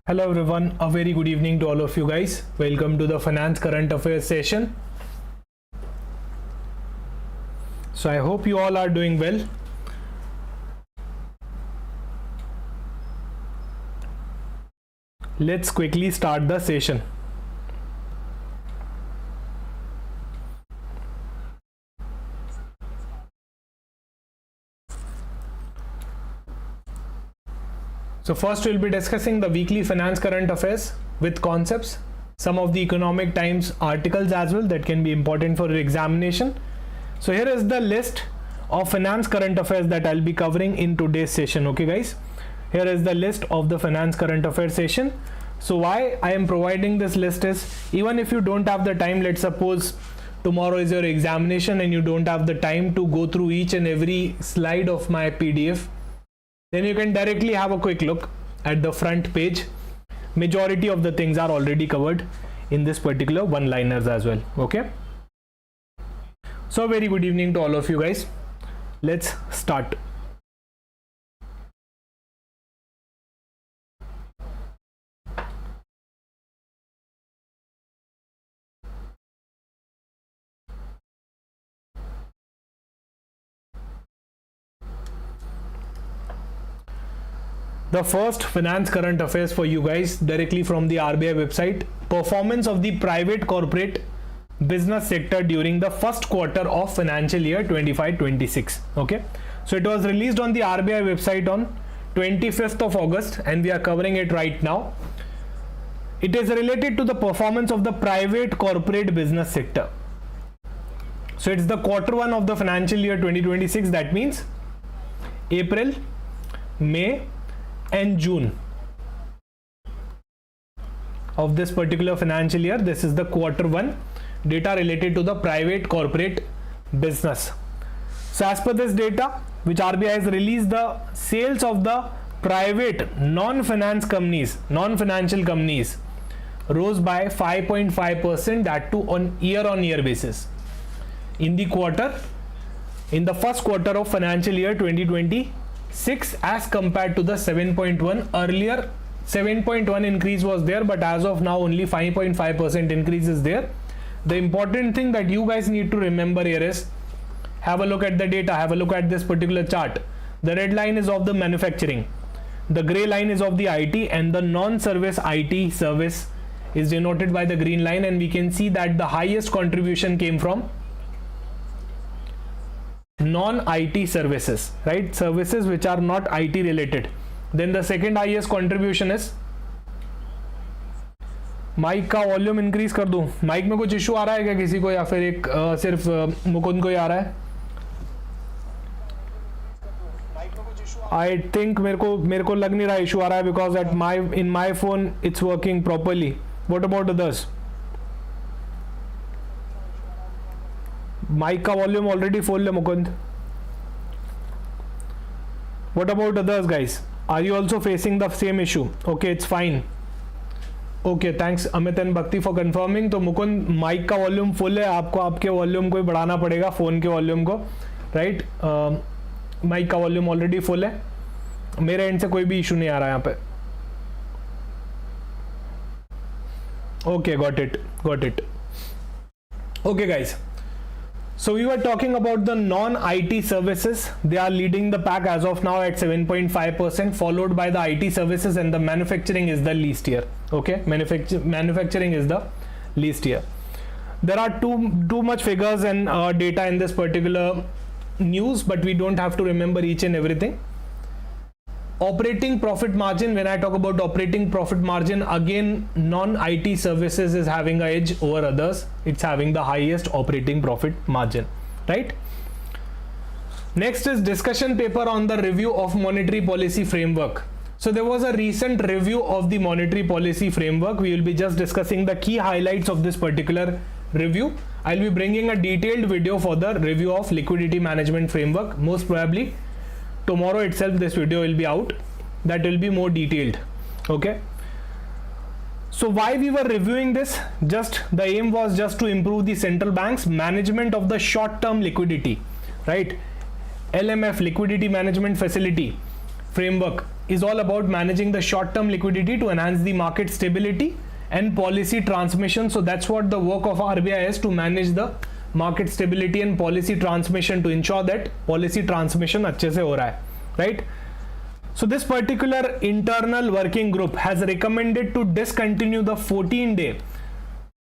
Hello everyone, a very good evening to all of you guys. Welcome to the Finance Current Affairs session. So I hope you all are doing well. Let's quickly start the session. So first we'll be discussing the weekly finance current affairs with concepts, some of the Economic Times articles as well that can be important for your examination. So here is the list of finance current affairs that I'll be covering in today's session. Okay guys, here is the list of the finance current affairs session. So why I am providing this list is, even if you don't have the time, let's suppose tomorrow is your examination and you don't have the time to go through each and every slide of my PDF, then you can directly have a quick look at the front page. Majority of the things are already covered in this particular one-liners as well. Okay, so very good evening to all of you guys. Let's start. The first finance current affairs for you guys directly from the RBI website: performance of the private corporate business sector during the first quarter of financial year 25-26. Okay, so it was released on the RBI website on 25th of August and we are covering it right now. It is related to the performance of the private corporate business sector. So it's the quarter one of the financial year 2026. That means April, May and June of this particular financial year. This is the quarter one data related to the private corporate business. So as per this data which RBI has released, the sales of the private non-financial companies rose by 5.5%, that too on year-on-year basis in the first quarter of financial year 2026 as compared to the 7.1 earlier. 7.1 increase was there, but as of now only 5.5% increase is there. The important thing that you guys need to remember here is, have a look at the data, have a look at this particular chart. The red line is of the manufacturing, the gray line is of the IT, and the non-service IT service is denoted by the green line, and we can see that the highest contribution came from non-IT services, right? Services which are not IT related. Then the second highest contribution is, mic का volume increase कर दूं? Mic में कुछ issue आ रहा है क्या किसी को, या फिर एक सिर्फ मुकुंद को ही आ रहा है? आई थिंक मेरे को लग नहीं रहा इशू आ रहा है, because at in my phone it's working properly. What about others? Mic का वॉल्यूम ऑलरेडी फुल है Mukund. What about others guys? Are you also facing the same issue? Okay, it's fine. Okay, thanks Amit and Bhakti for confirming. तो Mukund, mic का volume full है, आपको आपके volume को ही बढ़ाना पड़ेगा, फ़ोन के वॉल्यूम को, राइट? माइक का वॉल्यूम ऑलरेडी फुल है, मेरे एंड से कोई भी इशू नहीं आ रहा है यहाँ पे. Okay, got it. Okay guys, so we were talking about the non-IT services. They are leading the pack as of now at 7.5%, followed by the IT services, and the manufacturing is the least here. Okay, manufacturing is the least here. There are too much figures and data in this particular news, but we don't have to remember each and everything. Operating profit margin, when I talk about operating profit margin, again non-IT services is having an edge over others. It's having the highest operating profit margin, right? Next is discussion paper on the review of monetary policy framework. So there was a recent review of the monetary policy framework. We will be just discussing the key highlights of this particular review. I'll be bringing a detailed video for the review of liquidity management framework. Most probably tomorrow itself this video will be out, that will be more detailed. Okay, so why we were reviewing this? Just the aim was just to improve the central bank's management of the short term liquidity, right? LMF, liquidity management facility, framework is all about managing the short-term liquidity to enhance the market stability and policy transmission. So that's what the work of RBI is, to manage the market stability and policy transmission, to ensure that policy transmission अच्छे से हो रहा है, right? So this particular internal working group has recommended to discontinue the 14-day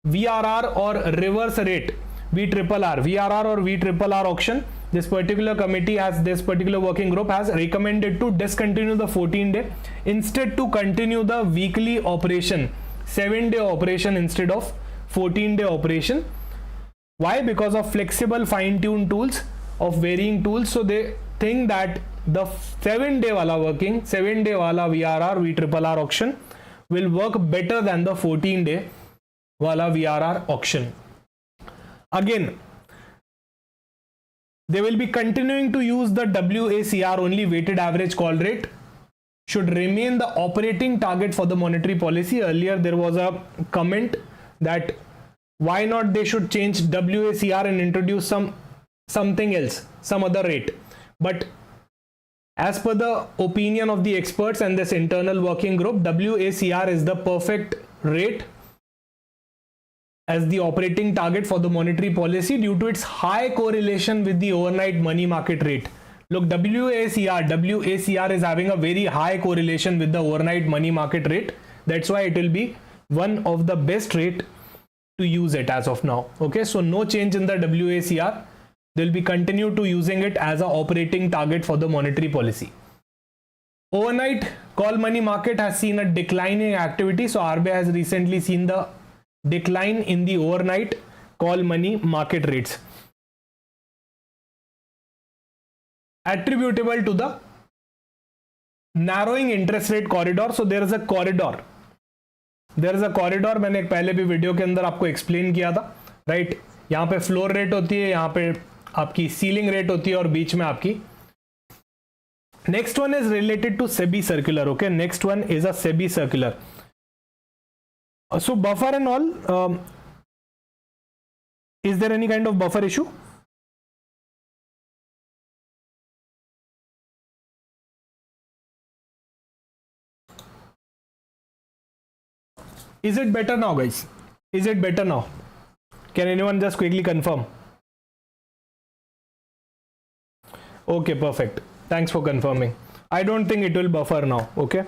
VRR or reverse rate VRR or VRR auction. This particular committee has, this particular working group has recommended to discontinue the 14-day, instead to continue the weekly operation, 7-day operation instead of 14-day operation. Why? Because of flexible fine-tuned tools of varying tools. So they think that the 7-day wala working, 7-day wala VRR VRR auction will work better than the 14-day wala VRR auction. Again, they will be continuing to use the WACR only, weighted average call rate should remain the operating target for the monetary policy. Earlier there was a comment that why not they should change WACR and introduce something else, some other rate. But as per the opinion of the experts and this internal working group, WACR is the perfect rate as the operating target for the monetary policy due to its high correlation with the overnight money market rate. Look, WACR is having a very high correlation with the overnight money market rate. That's why it will be one of the best rate to use it as of now. Okay, so no change in the WACR. They'll be continue to using it as a operating target for the monetary policy. Overnight call money market has seen a declining activity. So RBI has recently seen the decline in the overnight call money market rates, attributable to the narrowing interest rate corridor. So there is a corridor. मैंने एक पहले भी video के अंदर आपको explain किया था, right? यहाँ पे फ्लोर रेट होती है, यहाँ पे आपकी सीलिंग रेट होती है और बीच में आपकी. Next one is related to SEBI circular. Okay, next one is a SEBI circular. So buffer and all, is there any kind of buffer issue? Is it better now, guys? Is it better now? Can anyone just quickly confirm? Okay, perfect. Thanks for confirming. I don't think it will buffer now. Okay.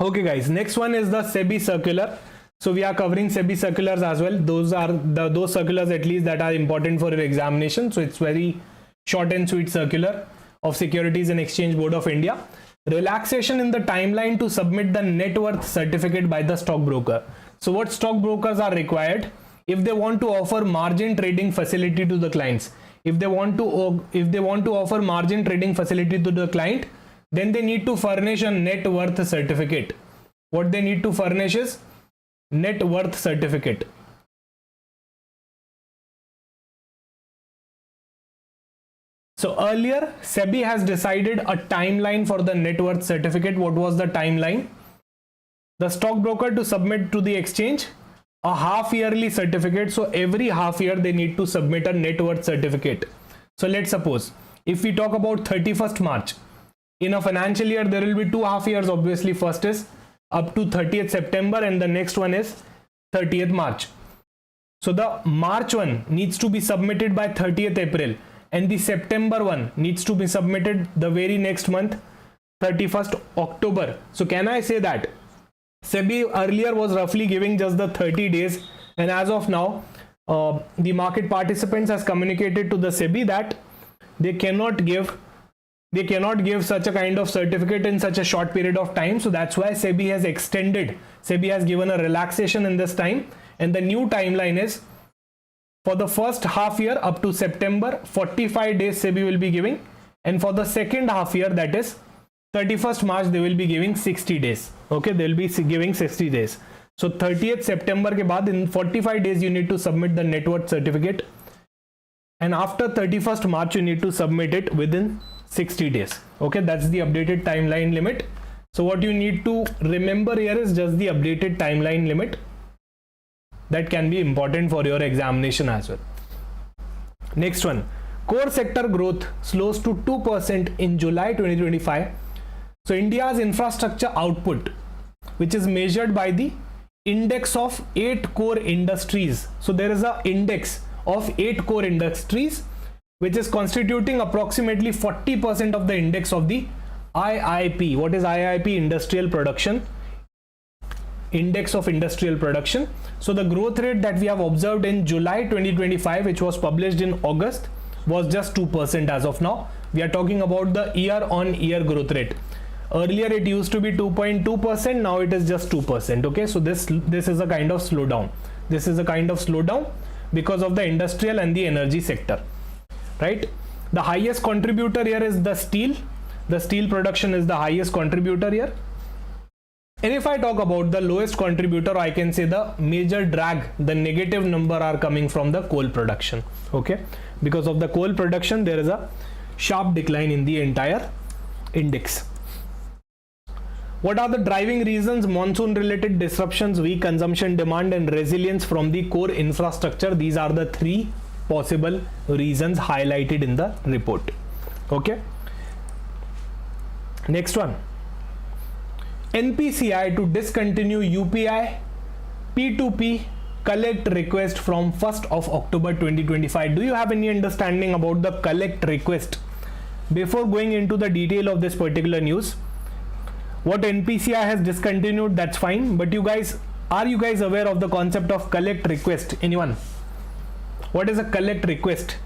Okay guys, next one is the SEBI circular. So we are covering SEBI circulars as well. Those are those circulars at least that are important for your examination. So it's very short and sweet circular of Securities and Exchange Board of India. Relaxation in the timeline to submit the net worth certificate by the stockbroker. So what stockbrokers are required if they want to offer margin trading facility to the clients? If they want to offer margin trading facility to the client, then they need to furnish a net worth certificate. What they need to furnish is net worth certificate. So earlier SEBI has decided a timeline for the net worth certificate. What was the timeline? The stockbroker to submit to the exchange a half yearly certificate. So every half year they need to submit a net worth certificate. So let's suppose if we talk about 31st March, in a financial year, there will be 2 half years. Obviously, first is up to 30th September and the next one is 30th March. So the March one needs to be submitted by 30th April and the September one needs to be submitted the very next month, 31st October. So can I say that SEBI earlier was roughly giving just the 30 days, and as of now, the market participants has communicated to the SEBI that they cannot give such a kind of certificate in such a short period of time. So that's why SEBI has extended. SEBI has given a relaxation in this time, and the new timeline is for the first half year up to September, 45 days SEBI will be giving, and for the second half year, that is 31st March, they will be giving 60 days. Okay, they will be giving 60 days. So 30th September के बाद in 45 days you need to submit the net worth certificate, and after 31st March you need to submit it within 60 days. Okay, that's the updated timeline limit. So what you need to remember here is just the updated timeline limit. That can be important for your examination as well. Next one, Core sector growth slows to 2% in July 2025. So India's infrastructure output, which is measured by the index of 8 core industries. So there is a index of 8 core industries, which is constituting approximately 40% of the index of the IIP. What is IIP? Industrial production. Index of industrial production. So the growth rate that we have observed in July 2025, which was published in August, was just 2% as of now. We are talking about the year-on-year growth rate. Earlier it used to be 2.2%, now it is just 2%. Okay, so this is a kind of slowdown. This is a kind of slowdown because of the industrial and the energy sector, right? The highest contributor here is the steel. The steel production is the highest contributor here. And if I talk about the lowest contributor, I can say the major drag, the negative number are coming from the coal production. Okay, because of the coal production, there is a sharp decline in the entire index. What are the driving reasons? Monsoon related disruptions, weak consumption demand, and resilience from the core infrastructure. These are the 3 possible reasons highlighted in the report. Okay. Next one. NPCI to discontinue UPI P2P collect request from 1st of October 2025. Do you have any understanding about the collect request? Before going into the detail of this particular news, what NPCI has discontinued, that's fine, but are you guys aware of the concept of collect request? Anyone? What is a collect request?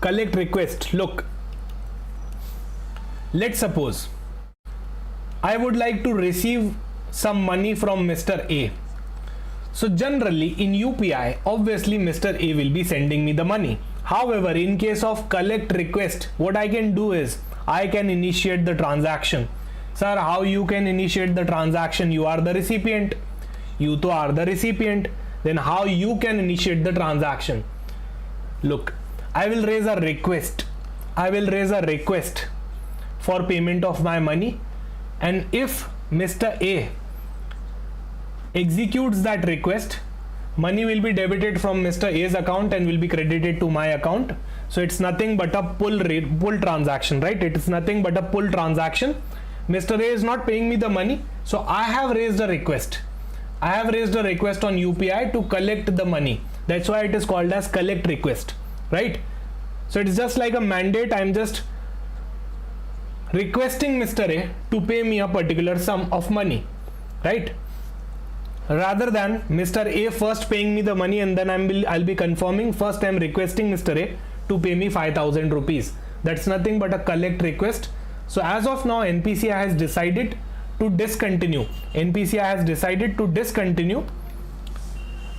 Collect request. Look, let's suppose I would like to receive some money from Mr. A. So generally in UPI, obviously Mr. A will be sending me the money. However, in case of collect request, what I can do is I can initiate the transaction. Sir, how you can initiate the transaction? You are the recipient. You too are the recipient. Then how you can initiate the transaction? Look, I will raise a request. I will raise a request for payment of my money, and if Mr. A executes that request, money will be debited from Mr. A's account and will be credited to my account. So it's nothing but a pull transaction, right? It is nothing but a pull transaction. Mr. A is not paying me the money, so I have raised a request. I have raised a request on UPI to collect the money. That's why it is called as collect request, right? So it's just like a mandate. I'm just requesting Mr. A to pay me a particular sum of money, right? Rather than Mr. A first paying me the money and then I'll be confirming. First I'm requesting Mr. A to pay me 5,000 rupees. That's nothing but a collect request. So as of now, NPCI has decided to discontinue. NPCI has decided to discontinue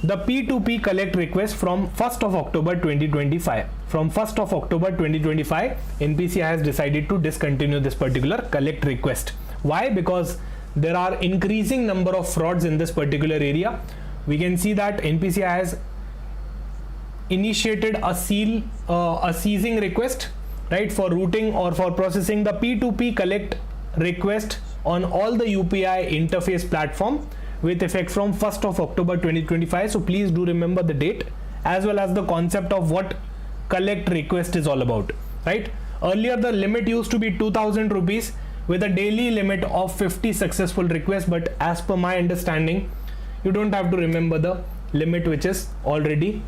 the P2P collect request from 1st of October 2025. From 1st of October 2025, NPCI has decided to discontinue this particular collect request. Why? Because there are increasing number of frauds in this particular area. We can see that NPCI has initiated a seizing request, right, for routing or for processing the P2P collect request on all the UPI interface platform with effect from 1st of October 2025. So please do remember the date as well as the concept of what collect request is all about, right? Earlier the limit used to be 2,000 rupees with a daily limit of 50 successful requests, but as per my understanding, you don't have to remember the limit which is already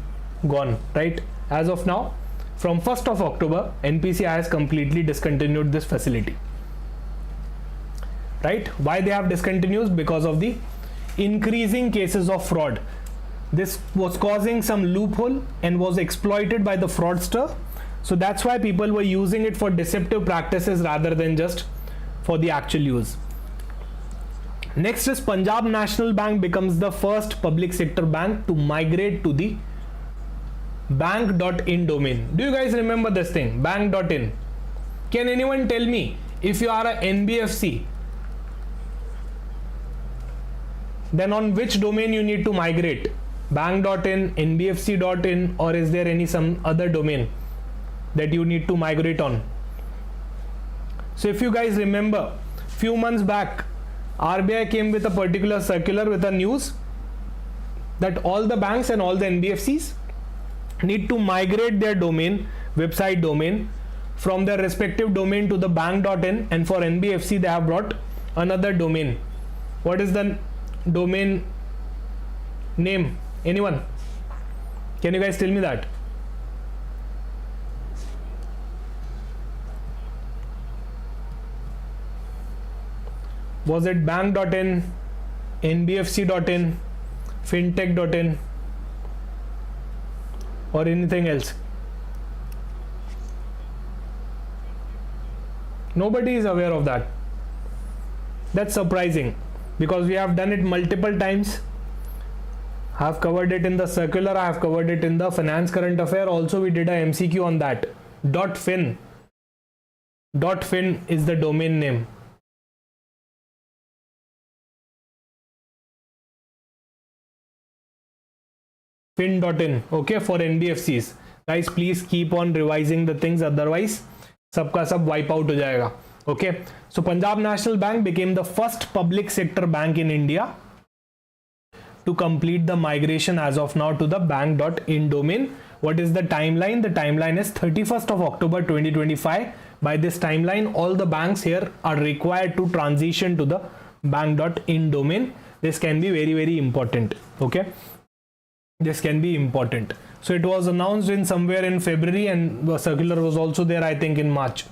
gone, right? As of now, from 1st of October, NPCI has completely discontinued this facility, right? Why they have discontinued? Because of the increasing cases of fraud. This was causing some loophole and was exploited by the fraudster. So that's why people were using it for deceptive practices rather than just for the actual use. Next is Punjab National Bank becomes the first public sector bank to migrate to the bank.in domain. Do you guys remember this thing, bank.in? Can anyone tell me, if you are a NBFC, then on which domain you need to migrate? Bank.in, NBFC.in, or is there some other domain that you need to migrate on? So if you guys remember, few months back RBI came with a particular circular with a news that all the banks and all the NBFCs need to migrate their domain, website domain, from their respective domain to the bank.in, and for NBFC they have brought another domain. What is the domain name? Anyone? Can you guys tell me that? Was it bank.in, NBFC.in, fintech.in, or anything else? Nobody is aware of that. That's surprising because we have done it multiple times. I have covered it in the circular, I have covered it in the finance current affair. Also, we did a MCQ on that. .fin. .fin is the domain name. fin.in, okay, for NBFCs. Guys, please keep on revising the things, otherwise सबका सब wipe out हो जाएगा. Okay, so Punjab National Bank became the first public sector bank in India to complete the migration as of now to the bank.in domain. What is the timeline? The timeline is 31st of October 2025. By this timeline, all the banks here are required to transition to the bank.in domain. This can be very, very important. Okay, this can be important. So it was announced in somewhere in February, and the circular was also there, I think, in March.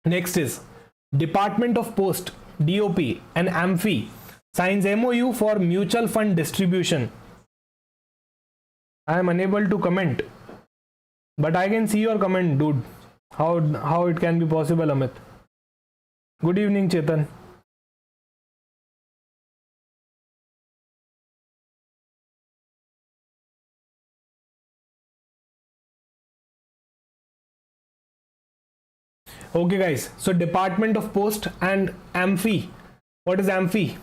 Next is Department of Post, DOP, and AMFI signs MOU for mutual fund distribution. I am unable to comment, but I can see your comment, dude. How it can be possible, Amit? Good evening, Chetan. Okay guys, so Department of Post and AMFI. What is AMFI?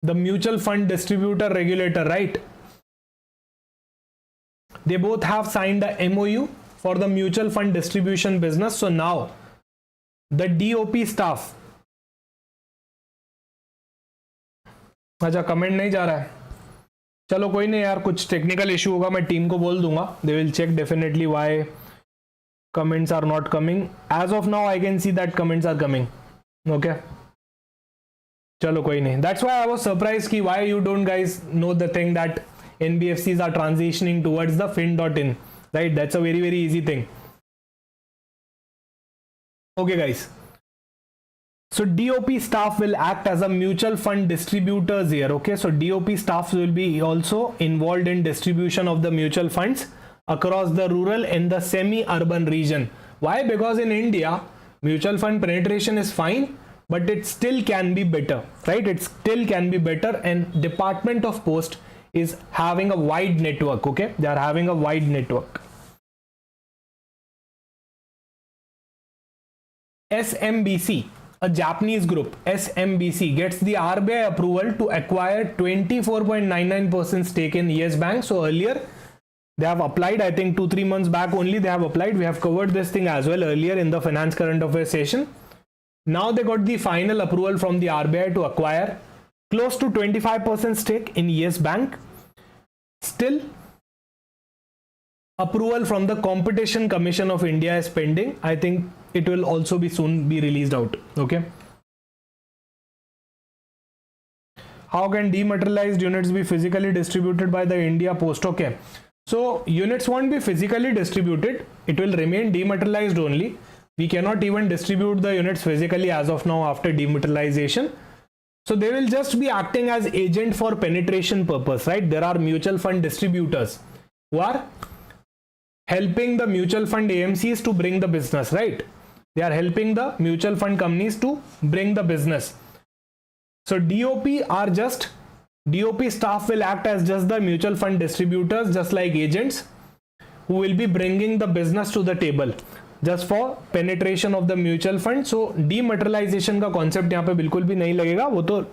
The mutual fund distributor regulator, right? They both have signed a MOU for the mutual fund distribution business. So now the DOP staff, अच्छा comment नहीं जा रहा है, चलो कोई नहीं यार, कुछ टेक्निकल इशू होगा, मैं टीम को बोल दूंगा. They will check definitely why comments are not coming. As of now I can see that comments are coming. Okay, chalo koi nahi. That's why I was surprised ki why you don't guys know the thing that NBFCs are transitioning towards the fin.in, right? That's a very, very easy thing. Okay guys, so DOP staff will act as a mutual fund distributors here. Okay, so DOP staff will be also involved in distribution of the mutual funds across the rural and the semi-urban region. Why? Because in India, mutual fund penetration is fine, but it still can be better, right? It still can be better, and Department of Post is having a wide network. Okay, they are having a wide network. SMBC, a Japanese group, SMBC gets the RBI approval to acquire 24.99% stake in Yes Bank. So earlier they have applied, I think 2-3 months back only they have applied. We have covered this thing as well earlier in the finance current affairs session. Now they got the final approval from the RBI to acquire close to 25% stake in Yes Bank. Still, approval from the Competition Commission of India is pending. I think it will also be soon be released out. Okay. How can dematerialized units be physically distributed by the India Post? Okay. So units won't be physically distributed. It will remain dematerialized only. We cannot even distribute the units physically as of now after dematerialization. So they will just be acting as agent for penetration purpose, right? There are mutual fund distributors who are helping the mutual fund AMCs to bring the business, right? They are helping the mutual fund companies to bring the business. So DOP staff will act as just the mutual fund distributors, just like agents who will be bringing the business to the table just for penetration of the mutual fund. So dematerialization का concept यहाँ पे बिल्कुल भी नहीं लगेगा, वो तो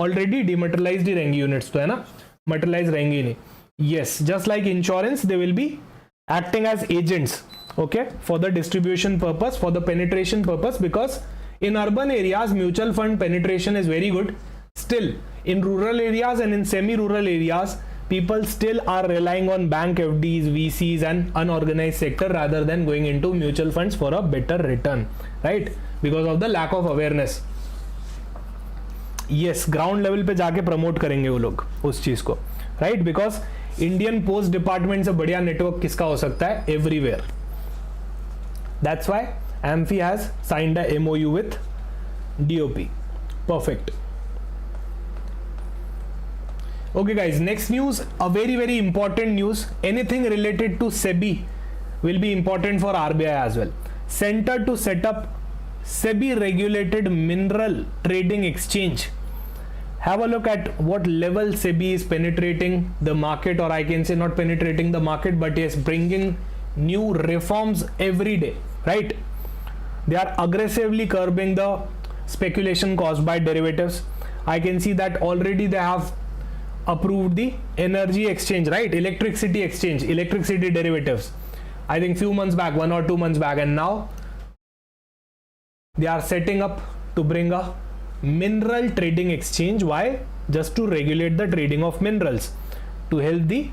already dematerialized ही रहेंगी units, तो है ना, materialized रहेंगी ही नहीं. Yes, just like insurance, they will be acting as agents, okay, for the distribution purpose, for the penetration purpose, because In urban areas, mutual fund penetration is very good. Still, in rural areas and in semi-rural areas, people still are relying on bank FDs, VCs and unorganized sector rather than going into mutual funds for a better return, right? Because of the lack of awareness. Yes, ground level पे जाके promote करेंगे वो लोग उस चीज को, right? Because Indian Post Department से बढ़िया network किसका हो सकता है? Everywhere. That's why AMFI has signed a MOU with DOP. Perfect. Okay guys, next news, a very important news. Anything related to SEBI will be important for RBI as well. Centre to set up SEBI regulated mineral trading exchange. Have a look at what level SEBI is penetrating the market, or I can say not penetrating the market, but yes, bringing new reforms every day, right? They are aggressively curbing the speculation caused by derivatives. I can see that already they have approved the energy exchange, right? Electricity exchange, electricity derivatives. I think few months back, 1 or 2 months back, and now they are setting up to bring a mineral trading exchange. Why? Just to regulate the trading of minerals, to help the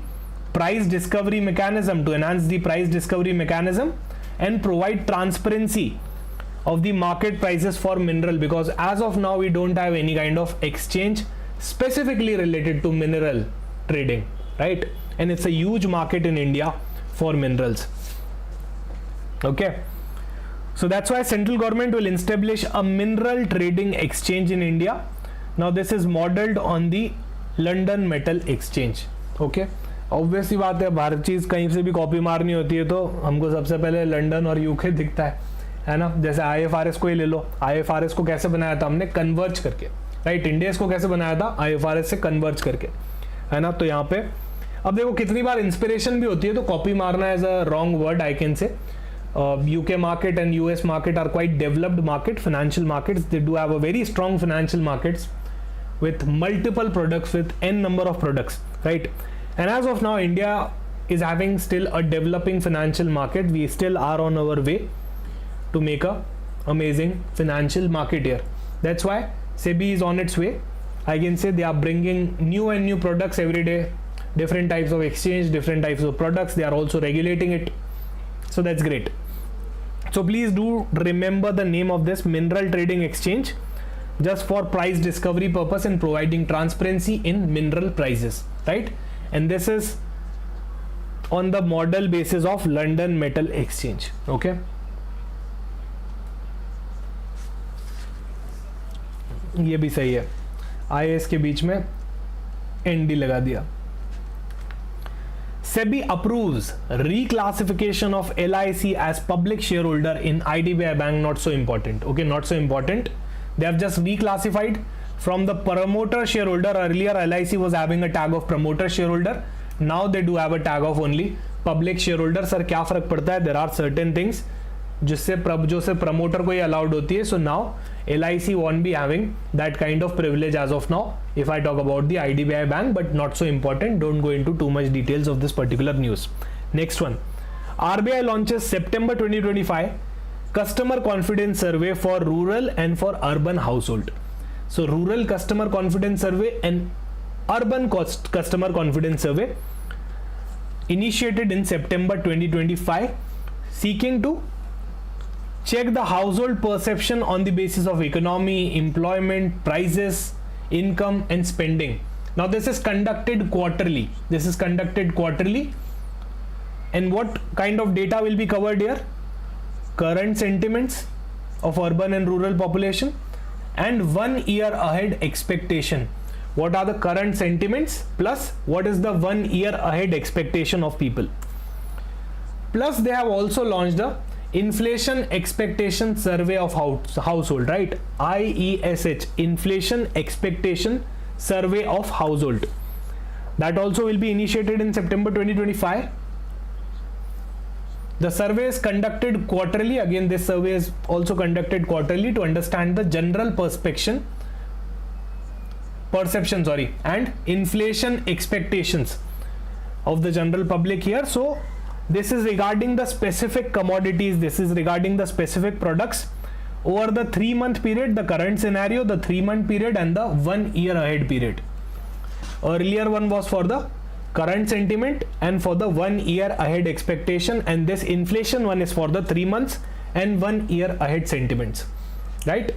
price discovery mechanism, to enhance the price discovery mechanism and provide transparency of the market prices for mineral, because as of now we don't have any kind of exchange specifically related to mineral trading, right? And it's a huge market in India for minerals. Okay, so that's why central government will establish a mineral trading exchange in India. Now this is modeled on the London Metal Exchange. Okay, obviously बात है, हर चीज़ कहीं से भी copy मारनी होती है तो हमको सबसे पहले लंदन और यूके दिखता है ना? जैसे IFRS को ही ले लो, IFRS को कैसे बनाया था हमने? कन्वर्ज करके, राइट? इंडेक्स को कैसे बनाया था? IFRS से कन्वर्ज करके, है ना? तो यहाँ पे अब देखो कितनी बार इंस्पिरेशन भी होती है तो कॉपी मारना as a wrong word, I can say. UK market and US market are quite developed market, financial markets. They do have a very strong financial markets with multiple products, with n number of products, right? And as of now, India is having still a developing financial market. We still are on our way to make a amazing financial market here. That's why SEBI is on its way. I can say they are bringing new and new products every day, different types of exchange, different types of products. They are also regulating it. So that's great. So please do remember the name of this mineral trading exchange, just for price discovery purpose and providing transparency in mineral prices, right? And this is on the model basis of London Metal Exchange. Okay, ये भी सही है, IAS के बीच में ND लगा दिया. SEBI approves reclassification of LIC as public shareholder in IRDAI bank. Not so important. Okay, not so important. They have just reclassified from the promoter shareholder. Earlier LIC was having a tag of promoter shareholder. Now they do have a tag of only public shareholder. Sir, क्या फर्क पड़ता है? There are certain things जिससे जो से promoter को ये allowed होती है. So now LIC won't be having that kind of privilege as of now if I talk about the IRDAI bank, but not so important. Don't go into too much details of this particular news. Next one, RBI launches September 2025 customer confidence survey for rural and for urban household. So rural customer confidence survey and urban customer confidence survey initiated in September 2025, seeking to check the household perception on the basis of economy, employment, prices, income and spending. Now this is conducted quarterly. This is conducted quarterly. And what kind of data will be covered here? Current sentiments of urban and rural population and 1 year ahead expectation. What are the current sentiments plus what is the 1 year ahead expectation of people? Plus they have also launched the inflation expectation survey of household, right? IESH, inflation expectation survey of household. That also will be initiated in September 2025. The survey is conducted quarterly. Again, this survey is also conducted quarterly to understand the general perception and inflation expectations of the general public here. So this is regarding the specific commodities, this is regarding the specific products over the 3-month period, the current scenario, the 3-month period, and the 1 year ahead period. Earlier one was for the current sentiment and for the 1 year ahead expectation, and this inflation one is for the 3 months and 1 year ahead sentiments, right?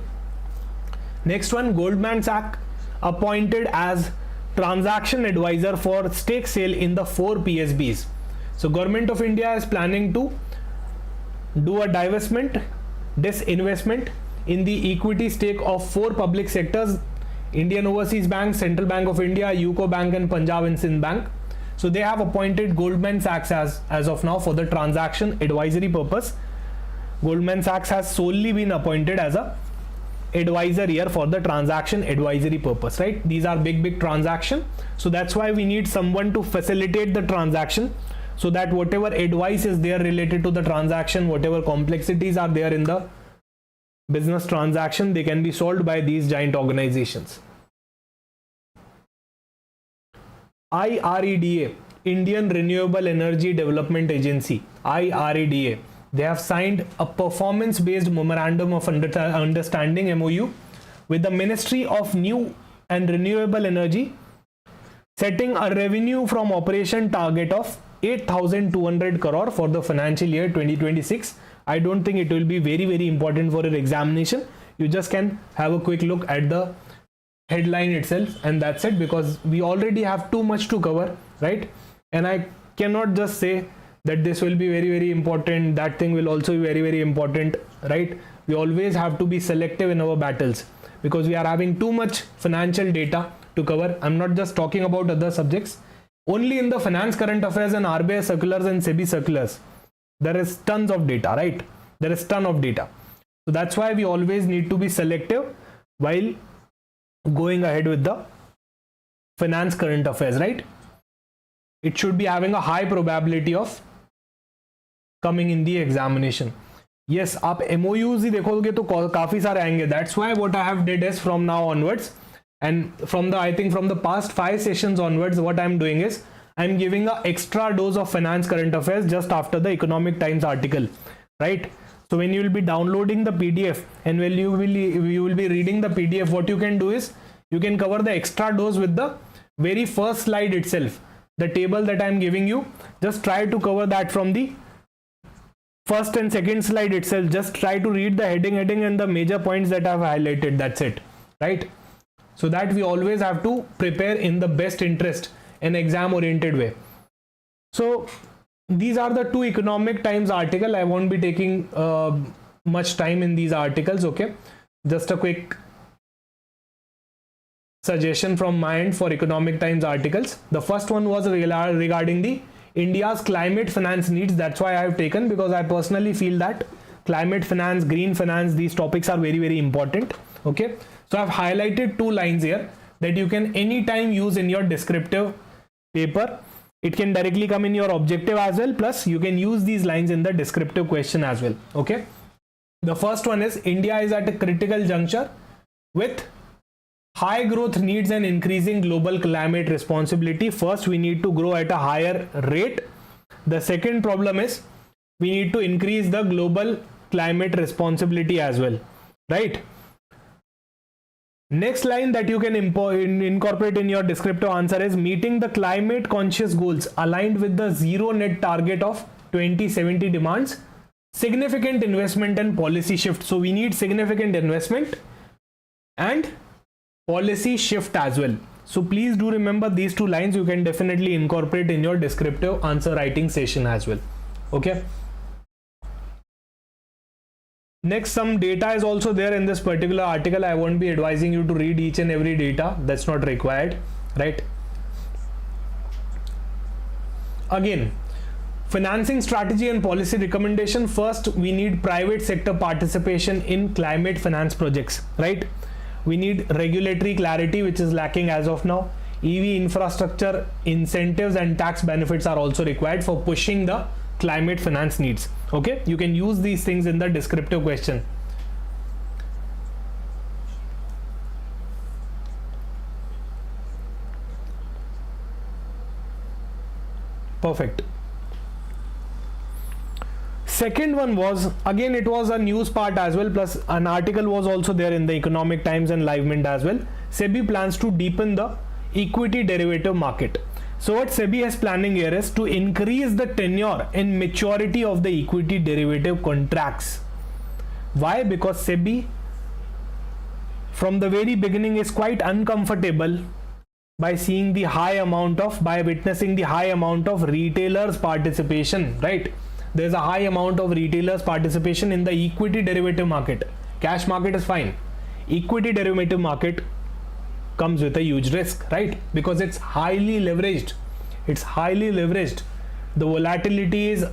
Next one, Goldman Sachs appointed as transaction advisor for stake sale in the 4 PSBs. So Government of India is planning to do a disinvestment in the equity stake of 4 public sectors: Indian Overseas Bank, Central Bank of India, UCO Bank, and Punjab and Sindh Bank. So they have appointed Goldman Sachs as of now for the transaction advisory purpose. Goldman Sachs has solely been appointed as a advisor here for the transaction advisory purpose, right? These are big transaction, so that's why we need someone to facilitate the transaction, so that whatever advice is there related to the transaction, whatever complexities are there in the business transaction, they can be solved by these giant organizations. IRDAI, Indian Renewable Energy Development Agency, IRDAI, they have signed a performance-based memorandum of understanding MOU with the Ministry of New and Renewable Energy, setting a revenue from operation target of 8,200 crore for the financial year 2026. I don't think it will be very important for your examination. You just can have a quick look at the headline itself, and that's it, because we already have too much to cover, right? And I cannot just say that this will be very important, that thing will also be very important, right? We always have to be selective in our battles, because we are having too much financial data to cover. I'm not just talking about other subjects. Only in the finance current affairs and RBI circulars and SEBI circulars, there is tons of data, right? There is ton of data. So that's why we always need to be selective while going ahead with the finance current affairs, right? It should be having a high probability of coming in the examination. Yes, आप MOUs ही देखोगे तो काफी सारे आएंगे. That's why what I have did is from now onwards, and from the, I think from the past 5 sessions onwards, what I'm doing is I'm giving a extra dose of finance current affairs just after the Economic Times article, right? So when you will be downloading the PDF and when you will be reading the PDF, what you can do is you can cover the extra dose with the very first slide itself. The table that I'm giving you, just try to cover that from the first and second slide itself. Just try to read the heading and the major points that I've highlighted. That's it, right? So that we always have to prepare in the best interest and exam oriented way. So these are the 2 Economic Times article. I won't be taking much time in these articles, okay? Just a quick suggestion from my end for Economic Times articles. The first one was regarding the India's climate finance needs. That's why I have taken, because I personally feel that climate finance, green finance, these topics are very important, okay? So I've highlighted 2 lines here that you can anytime use in your descriptive paper. It can directly come in your objective as well, plus you can use these lines in the descriptive question as well, okay? The first one is India is at a critical juncture with high growth needs and increasing global climate responsibility. First, we need to grow at a higher rate. The second problem is we need to increase the global climate responsibility as well, right? Next line that you can incorporate in your descriptive answer is meeting the climate conscious goals aligned with the zero net target of 2070 demands significant investment and policy shift. So we need significant investment and policy shift as well. So please do remember these 2 lines. You can definitely incorporate in your descriptive answer writing session as well, okay? Next, some data is also there in this particular article. I won't be advising you to read each and every data. That's not required, right? Again, financing strategy and policy recommendation. First, we need private sector participation in climate finance projects, right? We need regulatory clarity, which is lacking as of now. EV infrastructure incentives and tax benefits are also required for pushing the climate finance needs, okay? You can use these things in the descriptive question. Perfect. second one was, again it was a news part as well, plus an article was also there in the Economic Times and Live Mint as well. SEBI plans to deepen the equity derivative market. So what SEBI is planning here is to increase the tenure and maturity of the equity derivative contracts. Why? Because SEBI from the very beginning is quite uncomfortable by seeing the high amount of, by witnessing the high amount of retailers participation, right? There's a high amount of retailers participation in the equity derivative market. Cash market is fine. Equity derivative market comes with a huge risk, right? Because it's highly leveraged. It's highly leveraged. The volatility is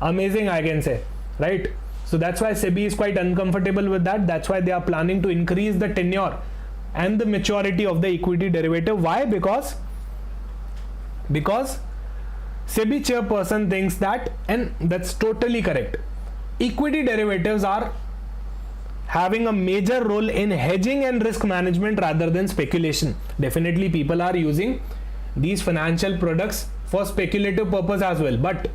amazing, I can say, right? So that's why SEBI is quite uncomfortable with that. That's why they are planning to increase the tenure and the maturity of the equity derivative. Why? Because SEBI chairperson thinks that, and that's totally correct, equity derivatives are having a major role in hedging and risk management rather than speculation. Definitely people are using these financial products for speculative purpose as well, but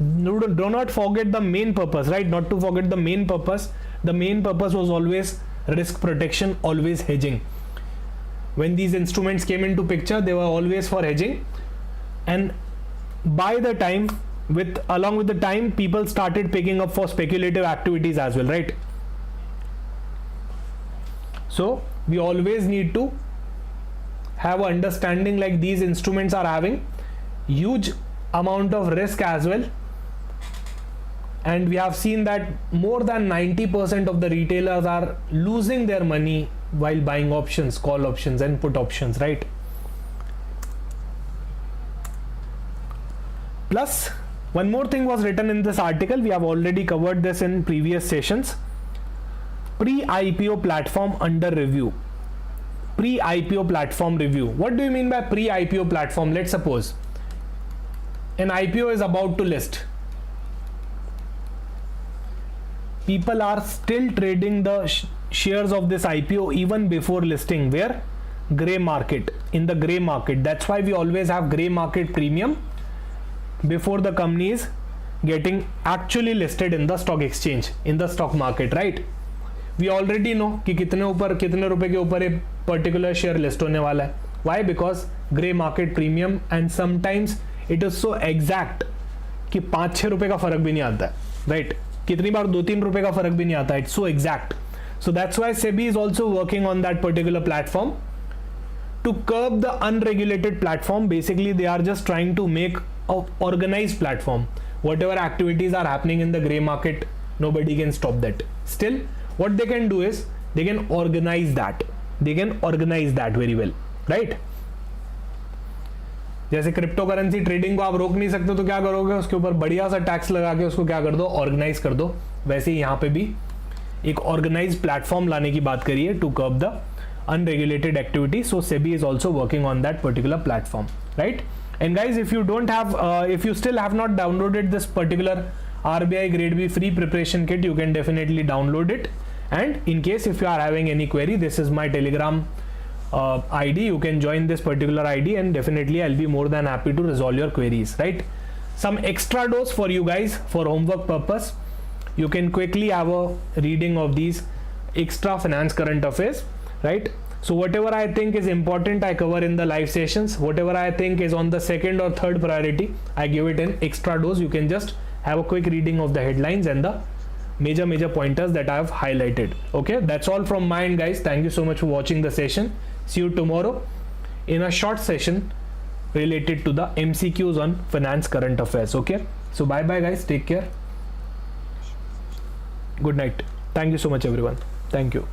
do not forget the main purpose, right? Not to forget the main purpose. The main purpose was always risk protection, always hedging. When these instruments came into picture, they were always for hedging, and by the time, along with the time, people started picking up for speculative activities as well, right? So we always need to have an understanding, like these instruments are having huge amount of risk as well, and we have seen that more than 90% of the retailers are losing their money while buying options, call options and put options, right? Plus one more thing was written in this article. We have already covered this in previous sessions. Pre-IPO platform under review. Pre-IPO platform review. What do you mean by pre-IPO platform? Let's suppose an IPO is about to list. People are still trading the shares of this IPO even before listing. Where? Gray market. In the gray market. That's why we always have gray market premium before the company is getting actually listed in the stock exchange, in the stock market, right? We already know कि कितने रुपए के ऊपर एक particular share list होने वाला है. Why? Because gray market premium, and sometimes it is so exact कि 5-6 रुपए का फर्क भी नहीं आता है, right? कितनी बार 2-3 रुपए का फर्क भी नहीं आता है. It's so exact. So that's why SEBI is also working on that particular platform to curb the unregulated platform. Basically, they are just trying to make an organized platform. Whatever activities are happening in the gray market, nobody can stop that. Still, what they can do is they can organize that. They can organize that very well, right? जैसे crypto currency trading को आप रोक नहीं सकते तो क्या करोगे? उसके ऊपर बढ़िया सा टैक्स लगा के उसको क्या कर दो? ऑर्गेनाइज कर दो. वैसे ही यहाँ पे भी एक ऑर्गेनाइज प्लेटफॉर्म लाने की बात करिए to curb the unregulated activity. So SEBI is also working on that particular platform, right? And guys, if you don't have, if you still have not downloaded this particular RBI Grade B free preparation kit, you can definitely download it. And in case if you are having any query, this is my Telegram ID. You can join this particular ID, and definitely I'll be more than happy to resolve your queries, right? Some extra dose for you guys for homework purpose. You can quickly have a reading of these extra finance current affairs, right? So whatever I think is important, I cover in the live sessions. Whatever I think is on the second or third priority, I give it an extra dose. You can just have a quick reading of the headlines and the major pointers that I have highlighted. Okay, that's all from my end, guys. Thank you so much for watching the session. See you tomorrow in a short session related to the MCQs on finance current affairs. Okay, so bye guys, take care, good night. Thank you so much everyone. Thank you.